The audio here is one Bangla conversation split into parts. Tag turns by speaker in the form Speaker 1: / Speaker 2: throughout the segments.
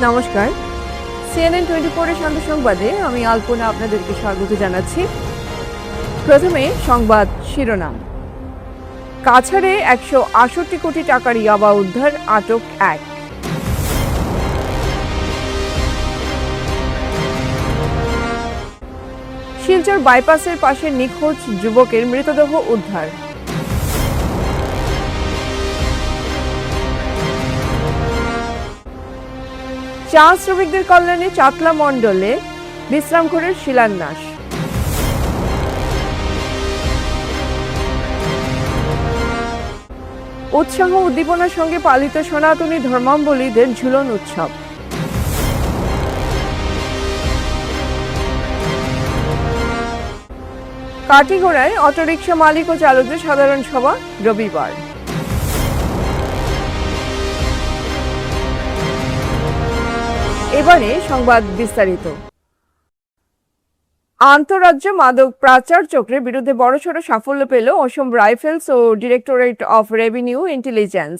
Speaker 1: নমস্কার, CNN 24 এর শান্ত সংবাদে আমি আলপনা আপনাদেরকে স্বাগত জানাচ্ছি। প্রথমে সংবাদ শিরোনাম। কাছাড়ে 168 কোটি টাকার ইয়াবা উদ্ধার, আটক এক। শিলচর বাইপাসের পাশে নিখোঁজ যুবকের মৃতদেহ উদ্ধার। চা শ্রমিকদের কল্যাণে চাতলা মণ্ডলে বিশ্রামঘরের শিলান্যাস। উৎসাহ উদ্দীপনার সঙ্গে পালিত সনাতনী ধর্মাবলম্বীদের ঝুলন উৎসব। কাটিগড়ায় অটোরিকশা মালিক ও চালকদের সাধারণ সভা রবিবার। এবারে সংবাদ বিস্তারিত। আন্তঃরাজ্য মাদক পাচার চক্রের বিরুদ্ধে বড়সড় সাফল্য পেল অসম রাইফেলস ও ডিরেক্টরেট অফ রেভিনিউ ইন্টেলিজেন্স।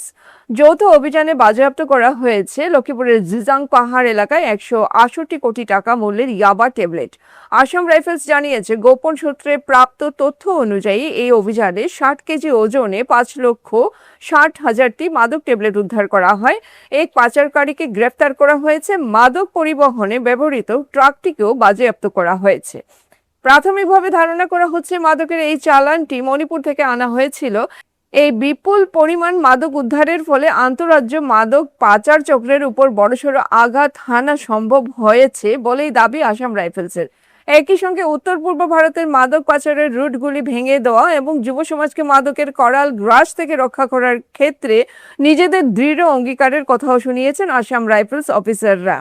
Speaker 1: যৌথ অভিযানে বাজেয়াপ্ত করা হয়েছে লক্ষ্মীপুরের জিজাং পাহাড় এলাকায় 168 কোটি টাকা মূল্যের ইয়াবা ট্যাবলেট। আসাম রাইফেলস জানিয়েছে, গোপন সূত্রে প্রাপ্ত তথ্য অনুযায়ী এই অভিযানে 60 কেজি ওজনে 5,60,000টি মাদক ট্যাবলেট উদ্ধার করা হয়। এক পাচারকারীকে গ্রেফতার করা হয়েছে। মাদক পরিবহনে ব্যবহৃত ট্রাকটিকেও বাজেয়াপ্ত করা হয়েছে। প্রাথমিকভাবে ধারণা করা হচ্ছে, মাদকের এই চালানটি মণিপুর থেকে আনা হয়েছিল। এই বিপুল পরিমাণ মাদক উদ্ধারের ফলে আন্তঃরাজ্য মাদক পাচার চক্রের উপর বড়সড় আঘাত হানা সম্ভব হয়েছে বলেই দাবি আসাম রাইফেলসের। একই সঙ্গে উত্তর পূর্ব ভারতের মাদক পাচারের রুটগুলি ভেঙে দেওয়া এবং যুব সমাজকে মাদকের করাল গ্রাস থেকে রক্ষা করার ক্ষেত্রে নিজেদের দৃঢ় অঙ্গীকারের কথাও শুনিয়েছেন আসাম রাইফেলস অফিসাররা।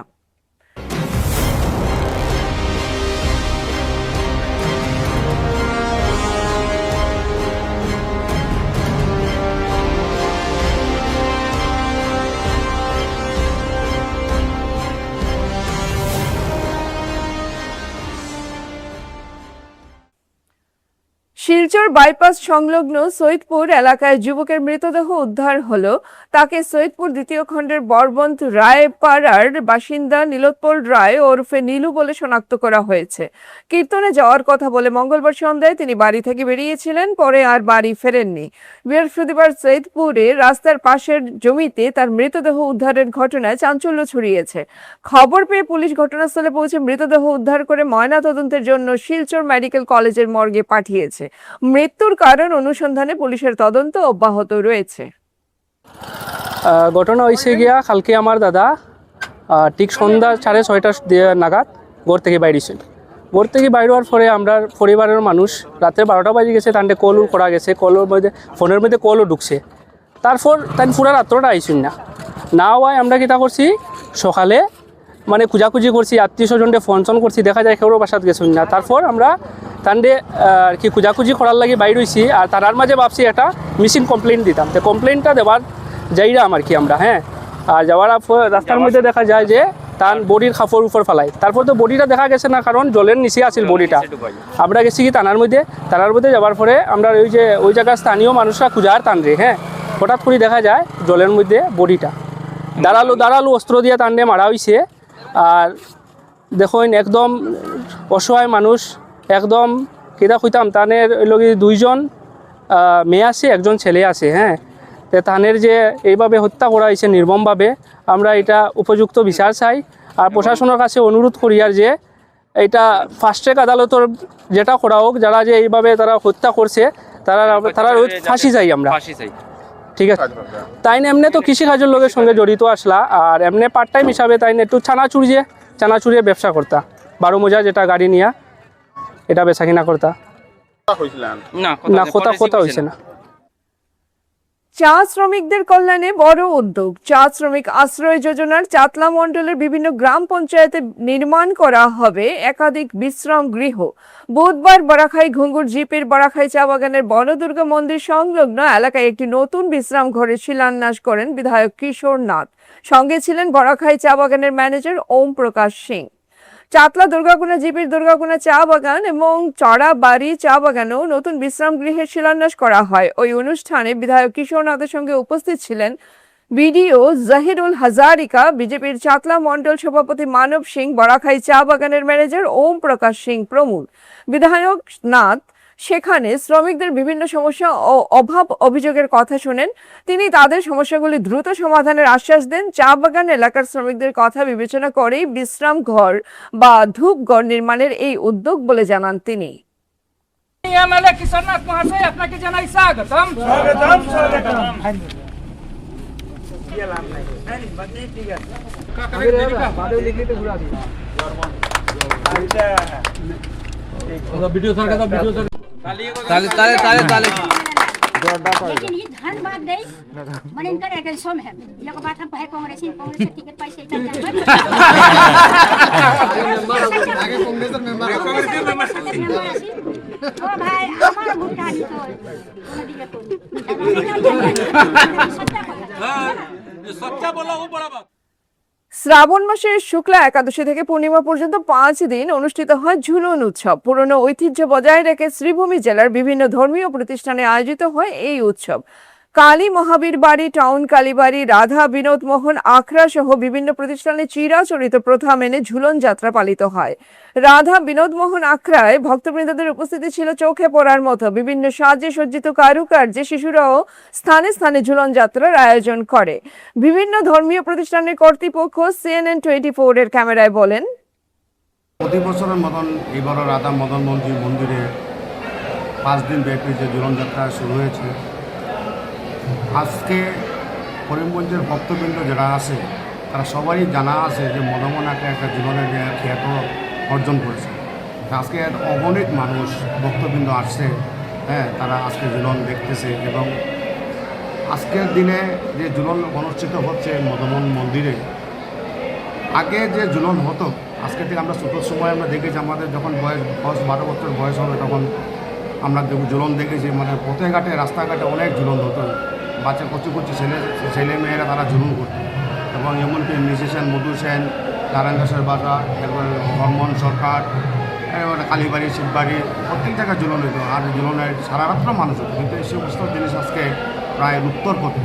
Speaker 1: শিলচর বাইপাস সংলগ্ন সৈয়দপুর এলাকায় যুবকের মৃতদেহ উদ্ধার হলো। তাকে সৈয়দপুর দ্বিতীয় খণ্ডের বরবন্ত রায় পাড়ার বাসিন্দা নীলোৎপল রায় ওরফে নীলু বলে শনাক্ত করা হয়েছে। কীর্তনে যাওয়ার কথা বলে মঙ্গলবার সন্ধ্যায় তিনি বাড়ি থেকে বেরিয়েছিলেন, পরে আর বাড়ি ফেরেননি। বৃহস্পতিবার সৈয়দপুরে রাস্তার পাশের জমিতে তার মৃতদেহ উদ্ধারের ঘটনায় চাঞ্চল্য ছড়িয়েছে। খবর পেয়ে পুলিশ ঘটনাস্থলে পৌঁছে মৃতদেহ উদ্ধার করে ময়নাতদন্তের জন্য শিলচর মেডিকেল কলেজের মর্গে পাঠিয়েছে। মৃত্যুর কারণ অনুসন্ধানে পুলিশের তদন্ত অব্যাহত রয়েছে।
Speaker 2: ঘটনা হয়েছে গিয়া কালকে আমার দাদা ঠিক সন্ধ্যা 6:30 নাগাদ ঘর থেকে বাইরেছিল। ঘর থেকে বাইরের পরে আমরা পরিবারের মানুষ রাতে 12টা বাজে গেছে, তান্ডে কলও করা গেছে, কলের মধ্যে ফোনের মধ্যে কলও ঢুকছে। তারপর তাই পুরা রাত্রটা আইসুন না হওয়ায় আমরা কিতা করছি, সকালে মানে খুঁজাখুঁজি করছি, আত্মীয় স্বজনকে ফোন করছি, দেখা যায় কেউ বাসাত গেছুন না। তারপর আমরা তান্ডে আর কি খুঁজাখুঁজি করার লাগে বাইর হয়েছি। আর তার মাঝে ভাবছি একটা মিসিং কমপ্লেন দিতাম, তো কমপ্লেনটা দেওয়ার যাইরাম আর কি আমরা। আর যাওয়ার রাস্তার মধ্যে দেখা যায় যে তার বডির খাপড় উপর ফেলায়। তারপর তো বডিটা দেখা গেছে না, কারণ জলের নিচে আছিল বডিটা। আমরা গেছি কি থানার মধ্যে যাওয়ার পরে আমরা ওই জায়গার স্থানীয় মানুষরা খুঁজার টানরে হঠাৎ করে দেখা যায় জলের মধ্যে বডিটা দাঁড়ালো অস্ত্র দিয়ে টানলে মারা হয়েছে। আর দেখুন একদম অসহায় মানুষ, একদম কেদা কইতাম তানের লগে 2জন মেয়ে আছে, একজন ছেলে আছে। তো তানের যে এইভাবে হত্যা করা হয়েছে নির্মমভাবে, আমরা এটা উপযুক্ত বিচার চাই। আর প্রশাসনের কাছে অনুরোধ করি আর যে এটা ফাস্ট ট্র্যাক আদালতের যেটা করা হোক, যারা যে এইভাবে তারা হত্যা করছে তারা ফাঁসি চাই আমরা। ঠিক আছে, তাই এমনি তো কৃষিকাজের লোকের সঙ্গে জড়িত আসলা, আর এমনি পার্ট টাইম হিসাবে তাই একটু চানাচুরিয়ে ব্যবসা করতা, 12 মজা যেটা গাড়ি নিয়া এটা বেচা কিনা করতা। না কথা হয়েছে না।
Speaker 1: চা শ্রমিকদের কল্যাণে বড় উদ্যোগ। চা শ্রমিক আশ্রয় যোজনার চাতলা মণ্ডলের বিভিন্ন গ্রাম পঞ্চায়েতে নির্মাণ করা হবে একাধিক বিশ্রাম গৃহ। বুধবার বরাখাই ঘুঙ্গুর জিপির বরাখাই চা বাগানের বনদুর্গা মন্দির সংলগ্ন এলাকায় একটি নতুন বিশ্রাম ঘরের শিলান্যাস করেন বিধায়ক কিশোর নাথ। সঙ্গে ছিলেন বরাখাই চা বাগানের ম্যানেজার ওম প্রকাশ সিং। চাতলা দুর্গাকুনা জিপির দুর্গাকুনা চা বাগান এবং চড়াবাড়ি চা বাগানেও নতুন বিশ্রাম গৃহের শিলান্যাস করা হয়। ওই অনুষ্ঠানে বিধায়ক কিশোর নাথের সঙ্গে উপস্থিত ছিলেন বিডিও জাহিরুল হাজারিকা, বিজেপির চাতলা মণ্ডল সভাপতি মানব সিং, বরাখাই চা বাগানের ম্যানেজার ওম প্রকাশ সিং প্রমুখ। বিধায়ক নাথ সেখানে শ্রমিকদের বিভিন্ন সমস্যা ও অভাব অভিযোগের কথা শোনেন। তিনি তাদের সমস্যাগুলি দ্রুত সমাধানের আশ্বাস দেন। চা বাগান এলাকার শ্রমিকদের কথা বিবেচনা করেই বিশ্রাম ঘর বা ধূপ ঘর নির্মাণের এই উদ্যোগ বলে জানান তিনি।
Speaker 3: এমএলএ কিশোরনাথ মহাশয়, আপনাকে জানাই স্বাগতম।
Speaker 4: लेकिन ये धन्यवाद नहीं मैंने इनका एटेंशन है ये को बात हम है कांग्रेस टिकट पैसे इतना आगे कांग्रेस मेंबर ओ भाई हमारा वोट डाली तो दिया तो
Speaker 3: सच्चा बोला वो बड़ा बात।
Speaker 1: শ্রাবণ মাসের শুক্লা একাদশী থেকে পূর্ণিমা পর্যন্ত 5 দিন অনুষ্ঠিত হয় ঝুলন উৎসব। পুরনো ঐতিহ্য বজায় রেখে শ্রীভূমি জেলার বিভিন্ন ধর্মীয় প্রতিষ্ঠানে আয়োজিত হয় এই উৎসব। কালী মহাবীর বাড়ি, টাউন কালীবাড়ি, রাধা বিনোদ মোহন আখড়া সহ বিভিন্ন প্রতিষ্ঠানে চিরাচরিত প্রথা মেনে ঝুলন যাত্রা পালিত হয়। রাধা বিনোদ মোহন আখড়ায় ভক্তবৃন্দদের উপস্থিতি ছিল চোখে পড়ার মতো। বিভিন্ন সাজে সজ্জিত কারুকার্যে শিশুরাও স্থানে স্থানে ঝুলন যাত্রার আয়োজন করে। বিভিন্ন ধর্মীয় প্রতিষ্ঠানের কর্তৃপক্ষ CNN 24 এর ক্যামেরায় বলেন,
Speaker 5: প্রতি বছরের মতন এবারও রাধা মদন মোহনজি মন্দিরে 5 দিন ব্যাপী যে ঝুলন যাত্রা শুরু হয়েছে। আজকে করিমগঞ্জের ভক্তবৃন্দ যারা আছে তারা সবারই জানা আছে যে মদনমোহনকে একটা জীবনের খ্যাত অর্জন করেছে। আজকে অগণিত মানুষ ভক্তবৃন্দ আসছে, তারা আজকে ঝুলন দেখতেছে এবং আজকের দিনে যে ঝুলন অনুষ্ঠিত হচ্ছে মদনমোহন মন্দিরে, আগে যে ঝুলন হতো আজকে থেকে আমরা ছোটোর সময় আমরা দেখেছি, আমাদের যখন বয়স 10-12 বছর বয়স হবে তখন আমরা ঝুলন দেখেছি। মানে পথে ঘাটে রাস্তাঘাটে অনেক ঝুলন হতো, বাচ্চা কচি কচি ছেলে মেয়েরা তারা ঝুলন করতো এবং এমনকি মিউজিশিয়ান মধু সেন, নারায়ণ দাসের বাসা, এরপর বর্মন সরকার, কালীবাড়ি, শিববাড়ি, প্রত্যেক জায়গায় ঝুলন হতো। আর ঝুলনের সারা রাত্র মানুষ হতো, কিন্তু এই সমস্ত জিনিস আজকে প্রায় লুপ্তর পথে।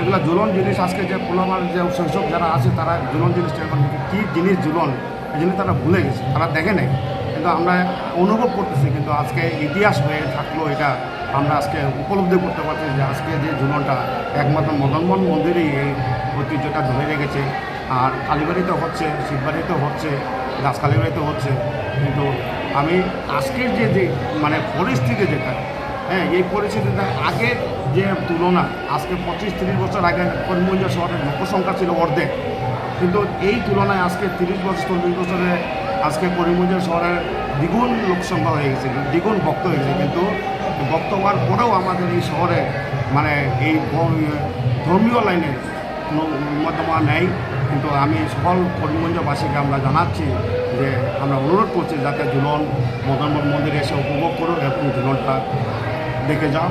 Speaker 5: এগুলো ঝুলন জিনিস আজকে যে পুলামার যে শৈশব যারা আছে তারা ঝুলন জিনিসটা এখন কী জিনিস ঝুলন এই জিনিস তারা ভুলে গেছে, তারা দেখে নেই, কিন্তু আমরা অনুভব করতেছি। কিন্তু আজকে ইতিহাস হয়ে থাকলো এটা আমরা আজকে উপলব্ধি করতে পারছি যে আজকে যে ঝুলনটা একমাত্র মদনমোহন মন্দিরেই এই ঐতিহ্যটা ধরে রেখেছে। আর কালীবাড়িতেও হচ্ছে, শিববাড়িতেও হচ্ছে, গাছকালীবাড়িতেও হচ্ছে। কিন্তু আমি আজকের যে মানে পরিস্থিতি যেটা, এই পরিস্থিতিটা আগের যে তুলনা, আজকে 25-30 বছর আগে করিমগঞ্জ শহরের লোকসংখ্যা ছিল অর্ধেক, কিন্তু এই তুলনায় আজকে 30-40 বছরে আজকে করিমগঞ্জ শহরের দ্বিগুণ লোকসংখ্যা হয়ে গেছে, দ্বিগুণ ভক্ত হয়ে গেছে। কিন্তু ভক্ত হওয়ার পরেও আমাদের এই শহরে মানে এই ধর্মীয় লাইনে কোনো উন্নতমান নেই। কিন্তু আমি সকল করিমগঞ্জবাসীকে আমরা জানাচ্ছি যে আমরা অনুরোধ করছি যাতে ঝুলন মদনমোহন মন্দিরে এসে উপভোগ করুক এবং ঝুলনটা দেখে যাও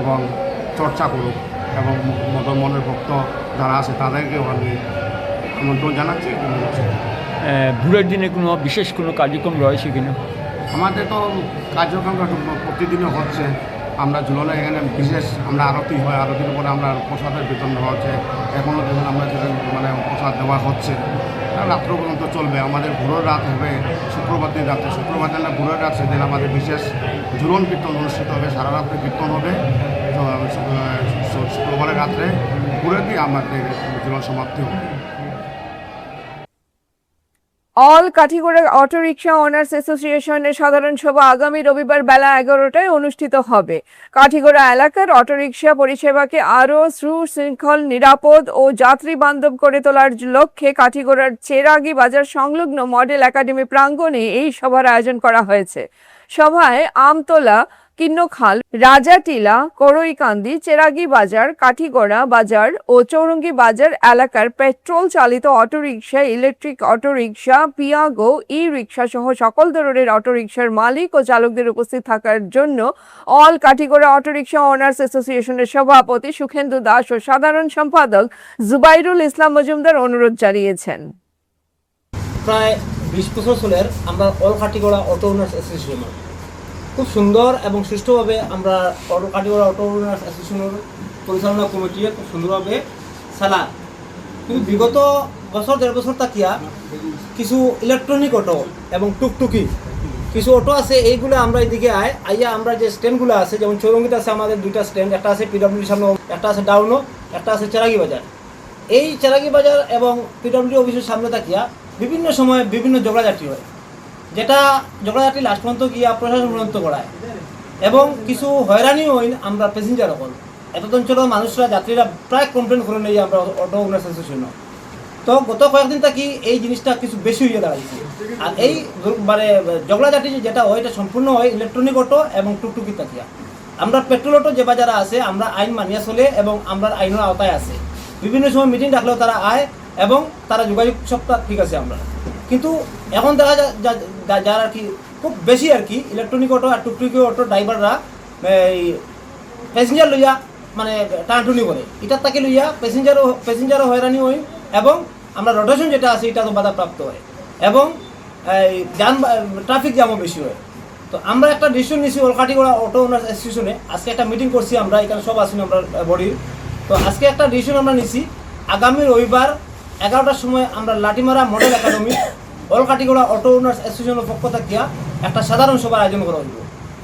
Speaker 5: এবং চর্চা করুক, এবং মদনমোহনের ভক্ত যারা আছে তাদেরকেও আমি আমন্ত্রণ জানাচ্ছি।
Speaker 6: ভোরের দিনে কোনো বিশেষ কোনো কার্যক্রম রয়েছে কিনা?
Speaker 5: আমাদের তো কার্যক্রমটা প্রতিদিনই হচ্ছে। আমরা ঝুলনে এখানে বিশেষ আমরা আরতি হয়, আরতির পরে আমরা প্রসাদের বিতরণ দেওয়া হচ্ছে। এখনও দেখুন আমরা যেটা মানে প্রসাদ দেওয়া হচ্ছে, রাত্র পর্যন্ত চলবে। আমাদের ভোরের রাত হবে শুক্রবার দিন রাতে, শুক্রবার দিন ভোরের রাত, সেদিন আমাদের বিশেষ ঝুলন কীর্তন অনুষ্ঠিত হবে, সারা রাত্রে কীর্তন হবে। শুক্রবারের রাত্রে ভোরের দিন আমাদের ঝুলন সমাপ্তি হবে।
Speaker 1: All Kathigora auto rickshaw owners অ্যাসোসিয়েশনের সাধারণ সভা আগামী রবিবার বেলা 11টায় অনুষ্ঠিত হবে। কাঠিগড়া এলাকার অটোরিকশা পরিষেবাকে আরও সুশৃঙ্খল, নিরাপদ ও যাত্রী বান্ধব করে তোলার লক্ষ্যে কাঠিগড়ার চেরাগি বাজার সংলগ্ন মডেল একাডেমি প্রাঙ্গণে এই সভার আয়োজন করা হয়েছে। সভায় আমতলা, কিন্নখাল, রাজাটিলা, করইকান্দি, চেরাগি বাজার, কাঠিগড়া বাজার ও চৌরঙ্গি বাজার এলাকার পেট্রোল চালিত অটোরিকশা, ইলেকট্রিক অটোরিকশা, পিয়াগো, ই রিক্সা সহ সকল ধরনের অটোরিকশার মালিক ও চালকদের উপস্থিত থাকার জন্য অল কাঠিগড়া অটোরিকশা ওনার্স অ্যাসোসিয়েশনের সভাপতি সুখেন্দু দাস ও সাধারণ সম্পাদক জুবাইরুল ইসলাম মজুমদার অনুরোধ জানিয়েছেন।
Speaker 7: প্রায় 20 বছর চলের আমরা all Kathigora auto owners association খুব সুন্দর এবং সুষ্ঠুভাবে আমরা কাঠিগড়া অটো ওনার্স অ্যাসোসিয়েশনের পরিচালনা কমিটি খুব সুন্দরভাবে সালাদ, কিন্তু বিগত বছর 1.5 বছর তাকিয়া কিছু ইলেকট্রনিক অটো এবং টুকটুকি কিছু অটো আছে, এইগুলো আমরা এদিকে আইয়া আমরা যে স্ট্যান্ডগুলো আছে, যেমন চৌরঙ্গিতে আছে আমাদের 2টা স্ট্যান্ড, একটা আছে পিডব্লিউডির সামনে, একটা আছে ডাউনো, একটা আছে চেরাগি বাজার। এই চেরাগি বাজার এবং পিডব্লিউডি অফিসের সামনে তাকিয়া বিভিন্ন সময়ে বিভিন্ন ঝগড়াঝাটি হয়, যেটা ঝগড়াঝাটি লাস্ট পর্যন্ত গিয়া প্রশাসন পর্যন্ত করায় এবং কিছু হয়রানিও হই আমরা প্যাসেঞ্জার হল। এত অঞ্চলের মানুষরা, যাত্রীরা প্রায় কমপ্লেন করে নেই আমরা অটো ওনার অ্যাসোসিয়েশন। তো গত কয়েকদিন থাকি এই জিনিসটা কিছু বেশি হয়ে দাঁড়াইছে। আর এই মানে ঝগড়াঝাটি যেটা হয়, এটা সম্পূর্ণ হয় ইলেকট্রনিক অটো এবং টুকটুকি তাকিয়া। আমরা পেট্রোল অটো যে বাজারে আছে আমরা আইন মানিয়া চলে এবং আমরা আইনের আওতায় আছে। বিভিন্ন সময় মিটিং ডাকলেও তারা আয় এবং তারা যোগাযোগ সবটা ঠিক আছে আমরা। কিন্তু এখন দেখা যায় যারা আর কি খুব বেশি আর কি ইলেকট্রনিক অটো আর টুকটুকি অটো ড্রাইভাররা এই প্যাসেঞ্জার লইয়া মানে টানটুনি করে, এটার তাকে লইয়া প্যাসেঞ্জারও হয়রানি হয় এবং আমরা রোটেশন যেটা আছে এটা তো বাধাপ্রাপ্ত হয় এবং এই ট্রাফিক জ্যামও বেশি হয়। তো আমরা একটা ডিসিশন নিয়েছি অলকাটিগড়া অটো ওনার্স অ্যাসোসিয়েশনে, আজকে একটা মিটিং করছি আমরা, এখানে সব আসুন আমরা বডির। তো আজকে একটা ডিসিশন আমরা নিছি, আগামী রবিবার 11টার সময় আমরা লাঠিমারা মডেল একাডেমি অলকাটিগড়া অটো ওনার্স অ্যাসোসিয়েশনের পক্ষ থেকে একটা সাধারণ সভার আয়োজন করা হইব।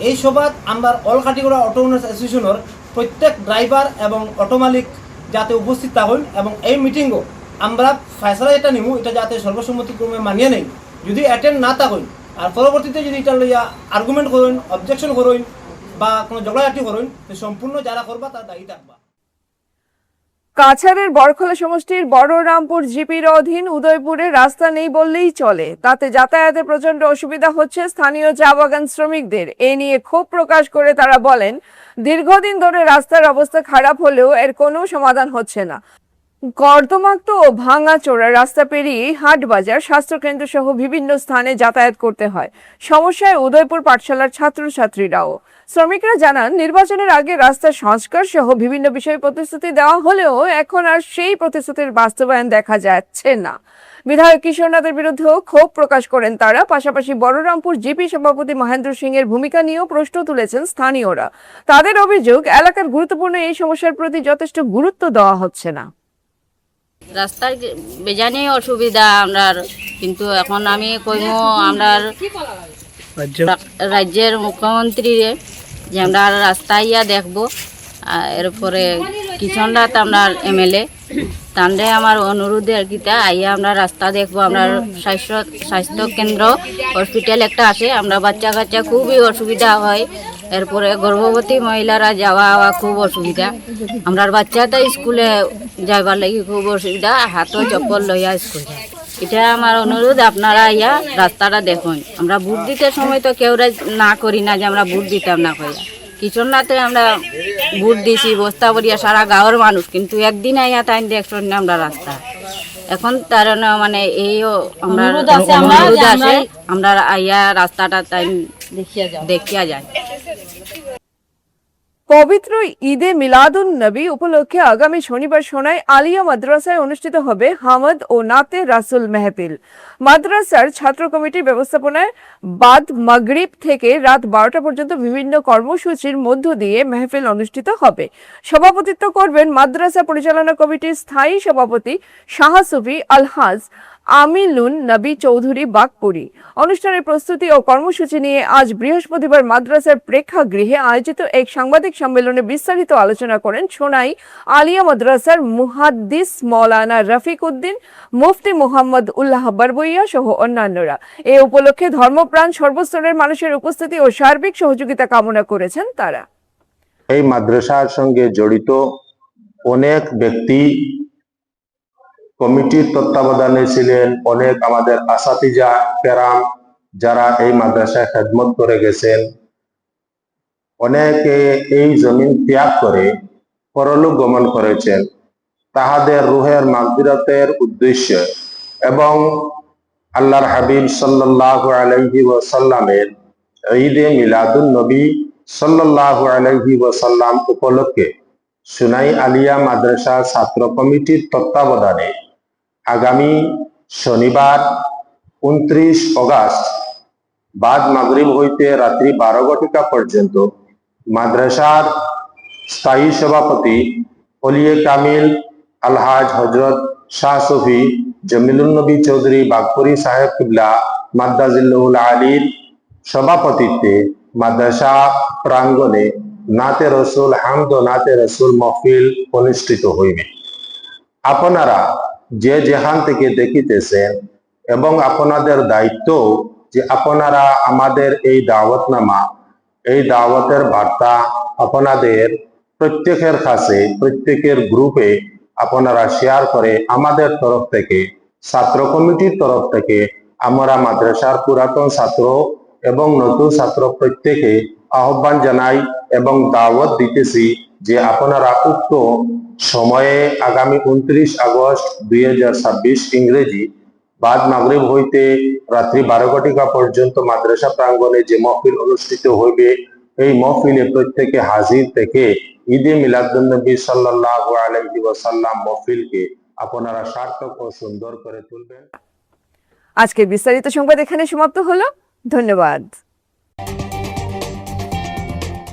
Speaker 7: এই সভাত আমরা অলকাটিগড়া অটো ওনার্স অ্যাসোসিয়েশনের প্রত্যেক ড্রাইভার এবং অটো মালিক যাতে উপস্থিত থাকুন এবং এই মিটিংও আমরা ফয়সালা এটা নিব, এটা যাতে সর্বসম্মতিক্রমে মানিয়ে নেই। যদি অ্যাটেন্ড না থাকুন আর পরবর্তীতে যদি এটা লইয়া আর্গুমেন্ট করুন, অবজেকশন করুন বা কোনো ঝগড়াঝাটি করুন, সম্পূর্ণ যারা করবা তার দায়ী থাকবা।
Speaker 1: কাছাড়ের বরখলা সমষ্টির বড়রামপুর জিপির অধীন উদয়পুরে রাস্তা নেই বললেই চলে, তাতে যাতায়াতে প্রচন্ড অসুবিধা হচ্ছে স্থানীয় চা বাগান শ্রমিকদের। এ নিয়ে ক্ষোভ প্রকাশ করে তারা বলেন, দীর্ঘদিন ধরে রাস্তার অবস্থা খারাপ হলেও এর কোনো সমাধান হচ্ছে না। কর্দমাক্ত ও ভাঙাচোরা রাস্তা পেরিয়ে হাট বাজার, স্বাস্থ্যকেন্দ্র সহ বিভিন্ন স্থানে যাতায়াত করতে হয়। সমস্যায় উদয়পুর পাঠশালার ছাত্রছাত্রীরাও। শ্রমিকরা জানান, নির্বাচনের আগে রাস্তা সংস্কার সহ বিভিন্ন বিষয়ে প্রতিশ্রুতি দেওয়া হলেও এখন আর সেই প্রতিশ্রুতির বাস্তবায়ন দেখা যাচ্ছে না। বিধায়ক কিশোরনাথের বিরুদ্ধেও ক্ষোভ প্রকাশ করেন তারা। পাশাপাশি বড়রামপুর জিপি সভাপতি মহেন্দ্র সিং এর ভূমিকা নিয়েও প্রশ্ন তুলেছেন স্থানীয়রা। তাদের অভিযোগ, এলাকার গুরুত্বপূর্ণ এই সমস্যার প্রতি যথেষ্ট গুরুত্ব দেওয়া হচ্ছে না।
Speaker 8: রাস্তার বেজানি অসুবিধা আমরার, কিন্তু এখন আমি কইম আমরার রাজ্যের মুখ্যমন্ত্রী যে আমরা রাস্তা ইয়া দেখবো, এরপরে কিচনরাত আপনার এমএলএ তান্ডে আমার অনুরোধে আর কিতা আইয়া আমরা রাস্তা দেখবো। আমরা স্বাস্থ্য কেন্দ্র হসপিটাল একটা আছে, আমরা বাচ্চা কাচ্চা খুবই অসুবিধা হয়। এরপরে গর্ভবতী মহিলারা যাওয়া আওয়া খুব অসুবিধা। আমরার বাচ্চাটা স্কুলে যাইবার লাগি খুব অসুবিধা, হাতও চপ্পল লইয়া স্কুল যায়। এটা আমার অনুরোধ, আপনারা ইয়া রাস্তাটা দেখুন। আমরা ভোট দিতে সময় তো কেউ না করি না যে আমরা ভোট দিতাম না কইয়া। কিচননাথে আমরা ভোট দিছি বস্তা বলিয়া সারা গাঁয়ের মানুষ, কিন্তু একদিন আইয়া টাইম দেখছেন না আমরা রাস্তা। এখন তার মানে এইও আমরা অনুরোধ আছে আমরা আইয়া রাস্তাটা টাইম দেখিয়া যায়।
Speaker 1: পবিত্র ঈদে মিলাদুন নবী উপলক্ষে আগামী শনিবার সোনাই আলিয়া মাদ্রাসায় অনুষ্ঠিত হবে হামদ ও নাতে রাসুল মেহফিল। মাদ্রাসার ছাত্র কমিটির ব্যবস্থাপনায় বাদ মাগরিব থেকে রাত 12টা পর্যন্ত বিভিন্ন কর্মসূচির মধ্য দিয়ে মেহফিল অনুষ্ঠিত হবে। সভাপতিত্ব করবেন মাদ্রাসা পরিচালনা কমিটির স্থায়ী সভাপতি শাহ সুফি আলহাজ আমিলুন নবী চৌধুরী বাগপুরি। অনুষ্ঠানের প্রস্তুতি ও কর্মসূচি নিয়ে আজ বৃহস্পতিবার মাদ্রাসার প্রেক্ষাগৃহে আয়োজিত এক সাংবাদিক সম্মেলনে বিস্তারিত আলোচনা করেন সোনাই আলিয়া মাদ্রাসার মুহাদ্দিস মৌলানা রফিক উদ্দিন, মুফতি মোহাম্মদ উল্লাহ বারবইয়া সহ অন্যান্যরা। এ উপলক্ষে ধর্মপ্রাণ সর্বস্তরের মানুষের উপস্থিতি ও সার্বিক সহযোগিতা কামনা করেছেন তারা।
Speaker 9: এই মাদ্রাসার সঙ্গে জড়িত অনেক ব্যক্তি কমিটির তত্ত্বাবধানে ছিলেন, অনেক আমাদের আসাতিজা কেরাম যারা এই মাদ্রাসায় খেদমত করে গেছেন। অনেকে এই জমিন ত্যাগ করে পরলোক গমন করেছেন। তাহাদের রুহের মাগফিরাতের উদ্দেশ্যে এবং আল্লাহর হাবিব সাল্লাল্লাহু আলাইহি ওয়াসাল্লামের ঈদে মিলাদুন নবী সাল্লাল্লাহু আলাইহি ওয়াসাল্লাম উপলক্ষে সোনাই আলিয়া মাদ্রাসা ছাত্র কমিটির তত্ত্বাবধানে আগামী শনিবার 29 অগাস্ট বাদ মাগরিব হইতে রাত্রি 12 ঘটিকা পর্যন্ত মাদ্রাসার স্থায়ী সভাপতি অলিয়ে কামিল আলহাজ হজরত শাহ সফি জমিলুন নবী চৌধুরী বাগপুরি সাহেব কিবলা মাদ্দাজিল্লাহুল আলীর সভাপতিত্বে মাদ্রাসা প্রাঙ্গণে নাতে রসুল হামদ ও নাতে রসুল মহফিল অনুষ্ঠিত হইবে। আপনারা যে যেখান থেকে দেখিতেছেন এবং আপনাদের দায়িত্ব যে আপনারা আমাদের এই দাওয়াতনামা, এই দাওয়াতের বার্তা আপনাদের প্রত্যেকের কাছে, প্রত্যেকের গ্রুপে আপনারা শেয়ার করে আমাদের তরফ থেকে, ছাত্র কমিটির তরফ থেকে আমরা মাদ্রাসার পুরাতন ছাত্র এবং নতুন ছাত্র প্রত্যেকে আহ্বান জানাই এবং দাওয়াত দিতেছি যে আপনারা উক্ত সময়ে আগামী 29 আগস্ট 2026 ইংরেজি বাদ মাগরিব হইতে রাত্রি 12 ঘটিকা পর্যন্ত মাদ্রাসা প্রাঙ্গণে যে মহফিল অনুষ্ঠিত হইবে, এই মহফিলে প্রত্যেকে হাজির থেকে ঈদে মিলাদুন্নবী সাল্লাল্লাহু আলাইহি ওয়াসাল্লাম মহফিলকে আপনারা সার্থক ও সুন্দর করে তুলবেন।
Speaker 1: আজকের বিস্তারিত সংবাদ এখানে সমাপ্ত হলো। ধন্যবাদ।